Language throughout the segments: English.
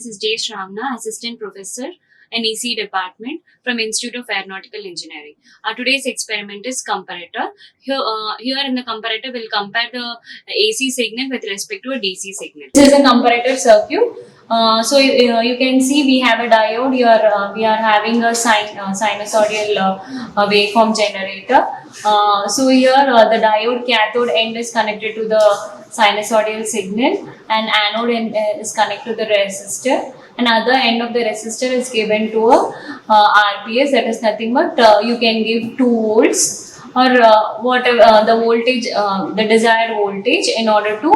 this is J. Shravana, Assistant Professor in EC Department from Institute of Aeronautical Engineering. Today's experiment is comparator. Here in the comparator, we'll compare the AC signal with respect to a DC signal. This is a comparator circuit. You can see we have a diode here. We are having a sinusoidal waveform generator. The diode cathode end is connected to the sinusoidal signal, and anode end is connected to the resistor. Another end of the resistor is given to a RPS, that is nothing but you can give 2 volts or whatever the voltage, the desired voltage, in order to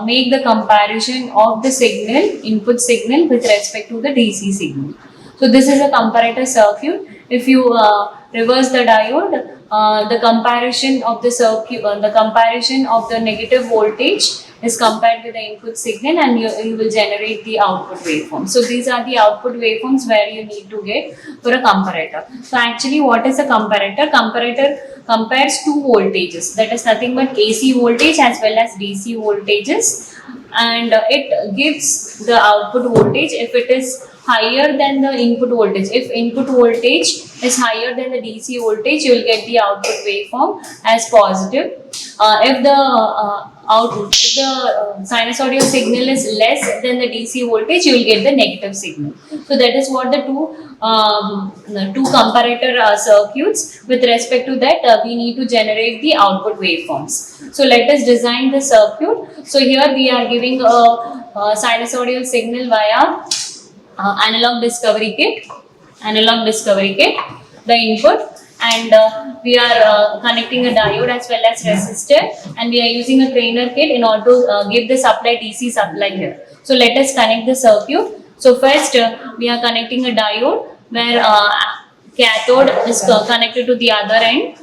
make the comparison of the signal, input signal, with respect to the DC signal. So this is a comparator circuit. If you reverse the diode, the comparison of the circuit, the comparison of the negative voltage is compared with the input signal, and you will generate the output waveform. So these are the output waveforms where you need to get for a comparator. So actually, what is a comparator? Comparator compares 2 voltages, that is nothing but AC voltage as well as DC voltages, and it gives the output voltage if it is higher than the input voltage. If input voltage is higher than the DC voltage, you will get the output waveform as positive. If the sinusoidal signal is less than the DC voltage, you will get the negative signal. So that is what the two comparator circuits. With respect to that, we need to generate the output waveforms. So let us design the circuit. So here we are giving a sinusoidal signal via analog discovery kit, the input, and we are connecting a diode as well as resistor, and we are using a trainer kit in order to give the supply, DC supply here. So let us connect the circuit. So first we are connecting a diode where cathode is connected to the other end.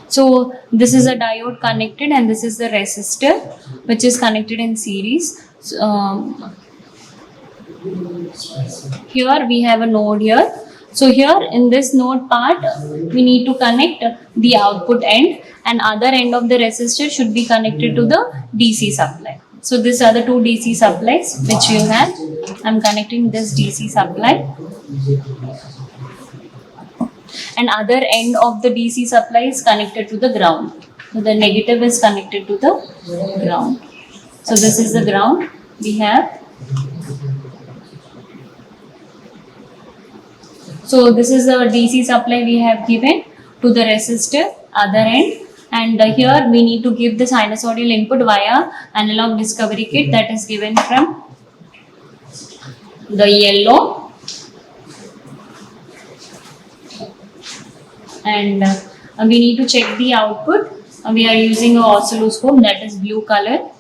So this is a diode connected, and this is the resistor which is connected in series. Here we have a node here. So here in this node part, we need to connect the output end, and other end of the resistor should be connected to the DC supply. So these are the 2 DC supplies which you have. I am connecting this DC supply, and other end of the DC supply is connected to the ground. So the negative is connected to the ground. So this is the ground we have. So this is the DC supply we have given to the resistor, other end, and here we need to give the sinusoidal input via analog discovery kit, that is given from the yellow, and we need to check the output. We are using an oscilloscope, that is blue color.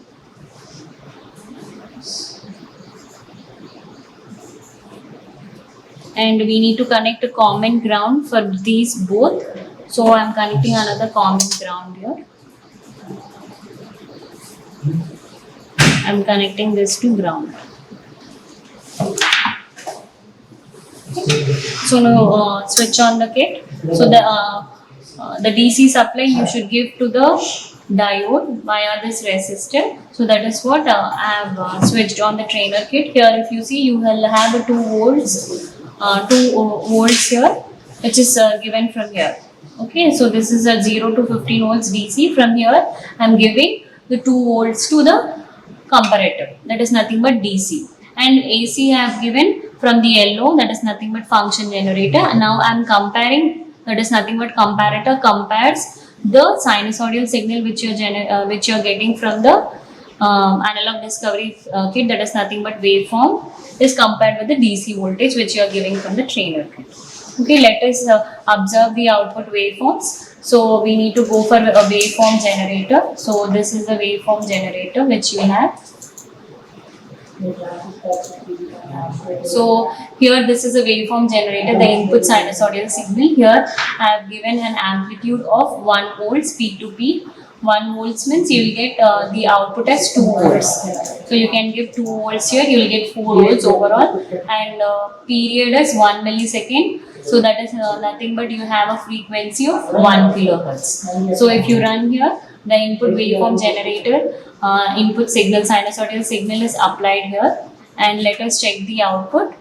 And we need to connect a common ground for these both. So I am connecting another common ground here. I am connecting this to ground. So now switch on the kit. So the DC supply you should give to the diode via this resistor. So that is what I have switched on the trainer kit. Here if you see, you will have a 2 volts. 2 volts here, which is given from here. Okay, so this is a 0 to 15 volts DC. From here I am giving the 2 volts to the comparator, that is nothing but DC, and AC I have given from the yellow, that is nothing but function generator. And now I am comparing, that is nothing but comparator compares the sinusoidal signal which you are getting from the analog discovery kit, that is nothing but waveform, is compared with the DC voltage which you are giving from the trainer kit. Okay, let us observe the output waveforms. So we need to go for a waveform generator. So this is the waveform generator which you have. So here this is a waveform generator, the input sinusoidal signal. Here I have given an amplitude of 1 volts peak to peak, 1 volts means you will get the output as 2 volts. So you can give 2 volts here, you will get 4 volts overall, and period is 1 millisecond. So that is nothing but you have a frequency of 1 kilohertz. So if you run here, the input waveform generator, input signal, sinusoidal signal is applied here, and let us check the output.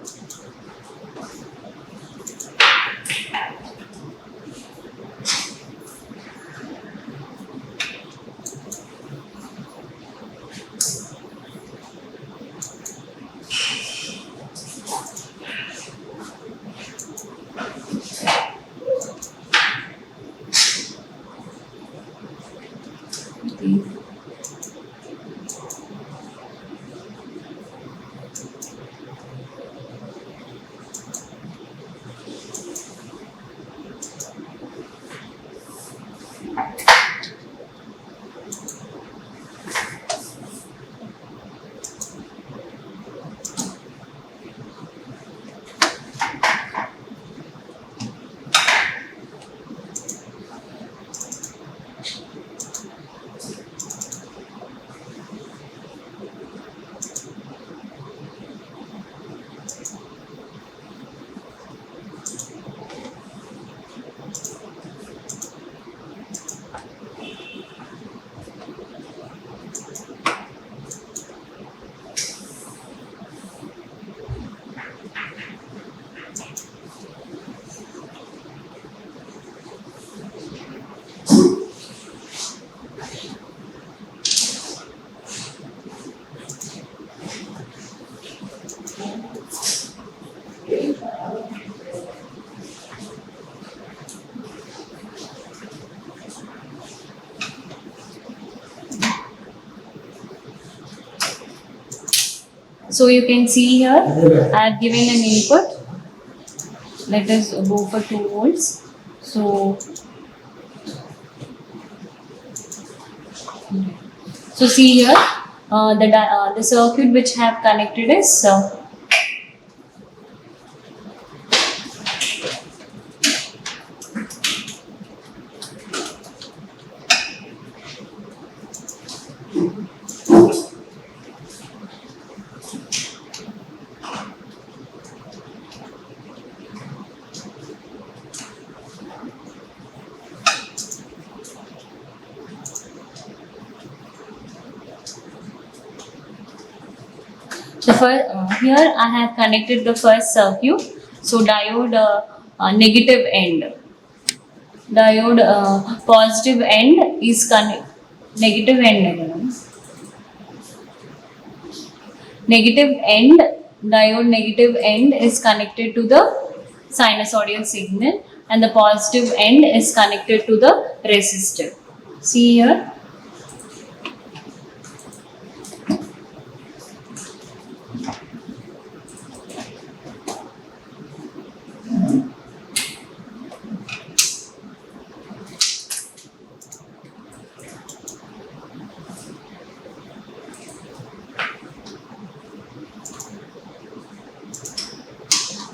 So you can see here, I have given an input. Let us go for 2 volts. So see here, the circuit which I have connected is here I have connected the first circuit. So diode negative end, diode positive end is negative end again. Negative end, diode negative end is connected to the sinusoidal signal, and the positive end is connected to the resistor. See here.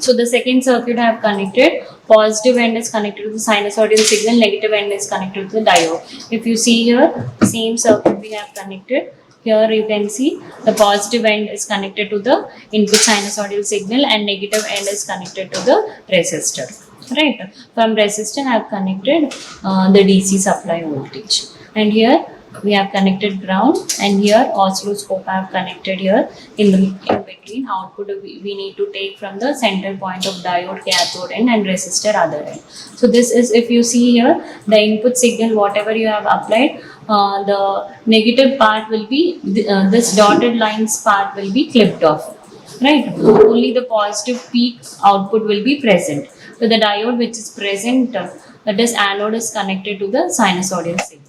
So the second circuit I have connected, positive end is connected to the sinusoidal signal, negative end is connected to the diode. If you see here, same circuit we have connected. Here you can see the positive end is connected to the input sinusoidal signal and negative end is connected to the resistor. Right. From resistor I have connected the DC supply voltage. And here we have connected ground, and here oscilloscope I have connected here in between. Output we need to take from the center point of diode cathode end and resistor other end. So this is, if you see here, the input signal whatever you have applied, the negative part will be this dotted lines part will be clipped off, right? Only the positive peak output will be present. So the diode which is present, that is anode, is connected to the sinusoidal signal.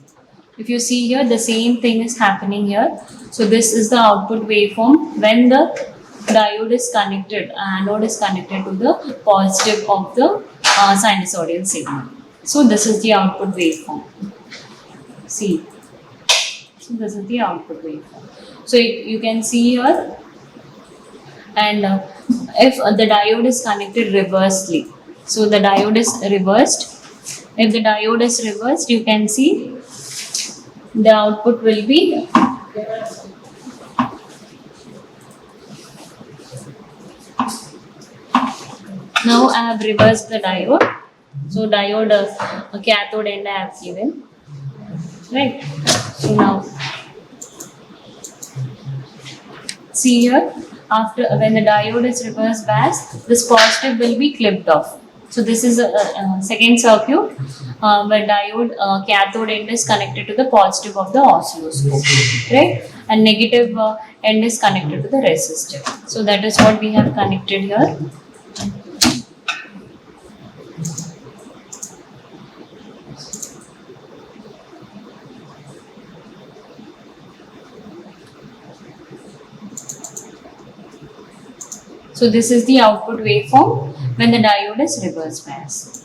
If you see here, the same thing is happening here. So this is the output waveform when the diode is connected, anode is connected to the positive of the sinusoidal signal. So this is the output waveform. See. So this is the output waveform. So you can see here, and if the diode is connected reversely, so the diode is reversed. If the diode is reversed, you can see the output will be now I have reversed the diode. So diode cathode end I have given, right? So now see here, after when the diode is reverse biased, this positive will be clipped off. So this is a second circuit where diode cathode end is connected to the positive of the oscilloscope, right? And negative end is connected to the resistor. So that is what we have connected here. So this is the output waveform when the diode is reverse biased.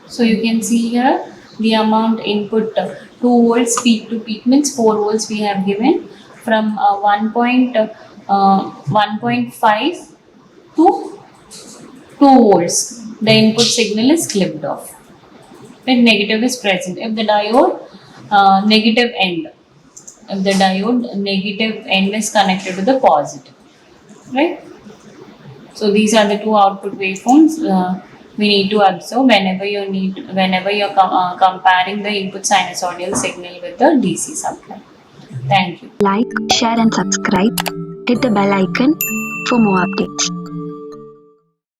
So you can see here the amount input 2 volts peak to peak means 4 volts we have given from 1.5 to 2 volts. The input signal is clipped off. When negative is present. If the diode negative end, if the diode negative end is connected to the positive, right? So these are the two output waveforms we need to observe whenever you're comparing the input sinusoidal signal with the DC supply. Thank you. Like, share and subscribe. Hit the bell icon for more updates.